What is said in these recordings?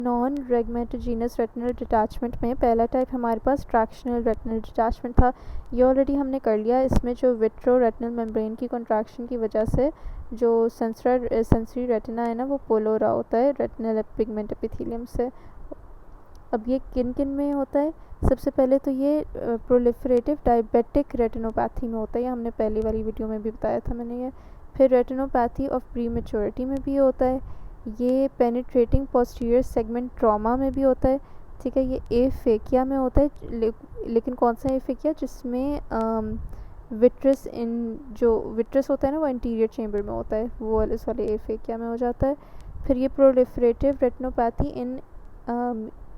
Non रेगमेटोजीनस retinal detachment में पहला type हमारे पास ट्रैक्शनल रेटिनल डिटैचमेंट था। ये ऑलरेडी हमने कर लिया। इसमें जो विट्रो रेटिनल मेम्ब्रेन की कंट्रैक्शन की वजह से जो सेंसरी रेटिना है ना वो पोल हो रहा होता है रेटिनल पिगमेंट एपिथेलियम से। अब ये किन किन में होता है? सबसे पहले तो ये प्रोलिफरेटिव डायबिटिक रेटिनोपैथी में होता है। ये हमने पहली वाली वीडियो में भी बताया था मैंने ये। फिर रेटिनोपैथी ऑफ प्रीमेच्योरिटी में भी होता है। ये पेनिट्रेटिंग पोस्टीरियर सेगमेंट ट्रॉमा में भी होता है। ठीक है, ये एफेकिया में होता है। लेकिन कौन सा एफेकिया? जिसमें विट्रस जो विट्रस होता है ना वो इंटीरियर चेंबर में होता है, वो इस वाले एफेकिया में हो जाता है। फिर ये प्रोलिफरेटिव रेटिनोपैथी इन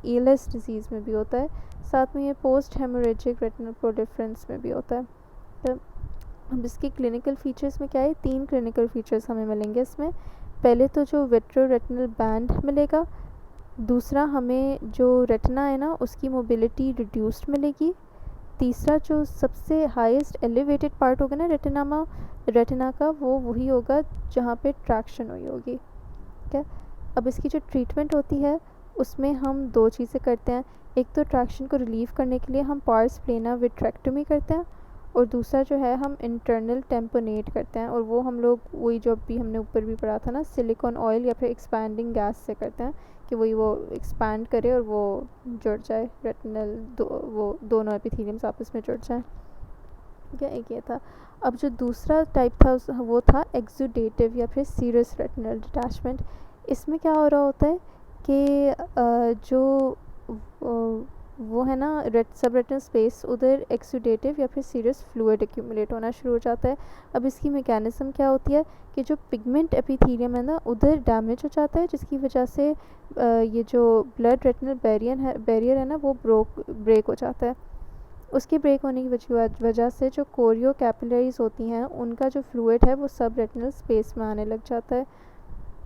एलएस डिजीज़ में भी होता है। साथ में ये पोस्ट हेमोरेजिक रेटिनल प्रोलिफरेंस में भी होता है। तो अब इसके क्लिनिकल फीचर्स में क्या है? 3 क्लिनिकल फीचर्स हमें मिलेंगे इसमें। पहले तो जो विट्रो रेटिनल बैंड मिलेगा। दूसरा, हमें जो रेटिना है ना उसकी मोबिलिटी रिड्यूस्ड मिलेगी। तीसरा, जो सबसे हाईएस्ट एलिवेटेड पार्ट होगा ना रेटिना का, वो वही होगा जहाँ पे ट्रैक्शन हुई होगी। ठीक है, अब इसकी जो ट्रीटमेंट होती है उसमें हम 2 चीज़ें करते हैं। एक तो ट्रैक्शन को रिलीव करने के लिए हम पार्स प्लेना विट्रेक्टोमी करते हैं, और दूसरा जो है हम इंटरनल टेम्पोनेट करते हैं, और वो हम लोग वही जो भी हमने ऊपर भी पढ़ा था ना, सिलिकॉन ऑयल या फिर एक्सपैंडिंग गैस से करते हैं कि वही वो एक्सपैंड करे और वो जुड़ जाए रेटिनल वो दोनों एपिथेलियम्स आपस में जुड़ जाएँ। ठीक है, एक ये था। अब जो दूसरा टाइप था वो था एक्सुडेटिव या फिर सीरस रेटिनल डिटैचमेंट। इसमें क्या हो रहा होता है कि जो वो है ना सब रेटिनल स्पेस, उधर एक्सुडेटिव या फिर सीरस फ्लूइड एक्यूमुलेट होना शुरू हो जाता है। अब इसकी मैकेनिज्म क्या होती है कि जो पिगमेंट एपिथेलियम है ना उधर डैमेज हो जाता है, जिसकी वजह से ये जो ब्लड रेटिनल बैरियर है ना वो ब्रेक हो जाता है। उसके ब्रेक होने की वजह से जो कोरियो कैपिलरीज होती हैं उनका जो फ्लूइड है वो सब रेटिनल स्पेस में आने लग जाता है।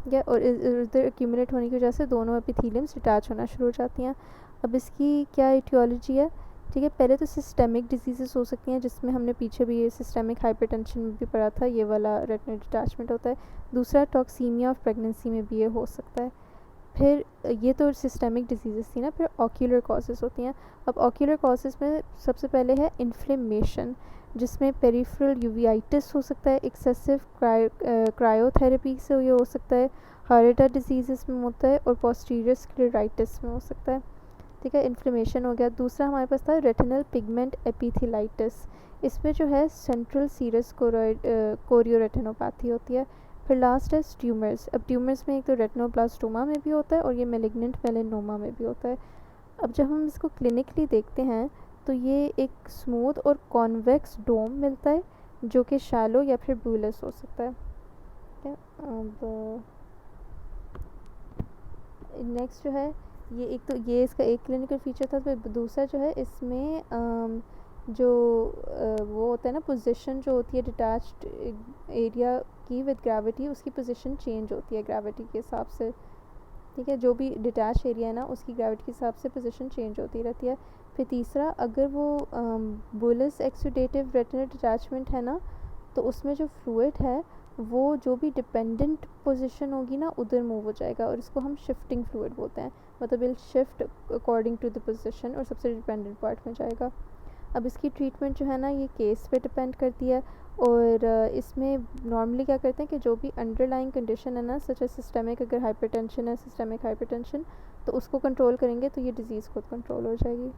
या और इधर एक्यूमुलेट होने की वजह से दोनों एपिथेलियम्स डिटैच होना शुरू हो जाती हैं। अब इसकी क्या इटियोलॉजी है? ठीक है, पहले तो सिस्टेमिक डिजीज़ेस हो सकती हैं, जिसमें हमने पीछे भी ये सिस्टेमिक हाइपरटेंशन में भी पढ़ा था, ये वाला रेटिनल डिटैचमेंट होता है। दूसरा, टॉक्सीमिया ऑफ प्रेगनेंसी में भी ये हो सकता है। फिर ये तो सिस्टेमिक डिजीज़ेस थी ना। फिर ऑक्यूलर कॉजेज़ होती हैं। अब ऑक्यूलर कॉजेज़ में सबसे पहले है इन्फ्लेमेशन, जिसमें पेरिफेरल यूवियाइटिस हो सकता है, एक्सेसिव क्रायोथेरेपी से ये हो सकता है, हार्टा डिजीज़ में होता है, और पोस्टीरियर स्क्लेराइटिस में हो सकता है। ठीक है, इन्फ्लेमेशन हो गया। दूसरा हमारे पास था रेटिनल पिगमेंट एपिथेलाइटिस। इसमें जो है सेंट्रल सीरस कोरियोरेटिनोपैथी होती है। फिर लास्ट है ट्यूमर्स। अब ट्यूमर्स में एक तो रेटिनोब्लास्टोमा में भी होता है और ये मेलिग्नेंट मेलेनोमा में भी होता है। अब जब हम इसको क्लिनिकली देखते हैं तो ये एक स्मूथ और कॉन्वेक्स डोम मिलता है जो कि शैलो या फिर ब्यूलस हो सकता है। ठीक है, अब नेक्स्ट जो है ये एक तो ये इसका एक क्लिनिकल फीचर था। तो दूसरा जो है इसमें जो वो होता है ना पोजीशन जो होती है डिटैच्ड एरिया की विद ग्रेविटी, उसकी पोजीशन चेंज होती है ग्रेविटी के हिसाब से। ठीक है, जो भी डिटैच एरिया है ना उसकी ग्रेविटी के हिसाब से पोजीशन चेंज होती रहती है। फिर तीसरा, अगर वो बुलस एक्सुडेटिव रेटिनल डिटैचमेंट है ना तो उसमें जो फ्लूइड है वो जो भी डिपेंडेंट पोजीशन होगी ना उधर मूव हो जाएगा, और इसको हम शिफ्टिंग फ्लूइड बोलते हैं। मतलब will shift according to the position और सबसे डिपेंडेंट पार्ट में जाएगा। अब इसकी ट्रीटमेंट जो है ना ये केस पे डिपेंड करती है, और इसमें नॉर्मली क्या करते हैं कि जो भी अंडरलाइंग कंडीशन है ना, सच एज सिस्टेमिक, अगर हाइपरटेंशन है, सिस्टेमिक हाइपरटेंशन, तो उसको कंट्रोल करेंगे तो ये डिज़ीज़ खुद कंट्रोल हो जाएगी।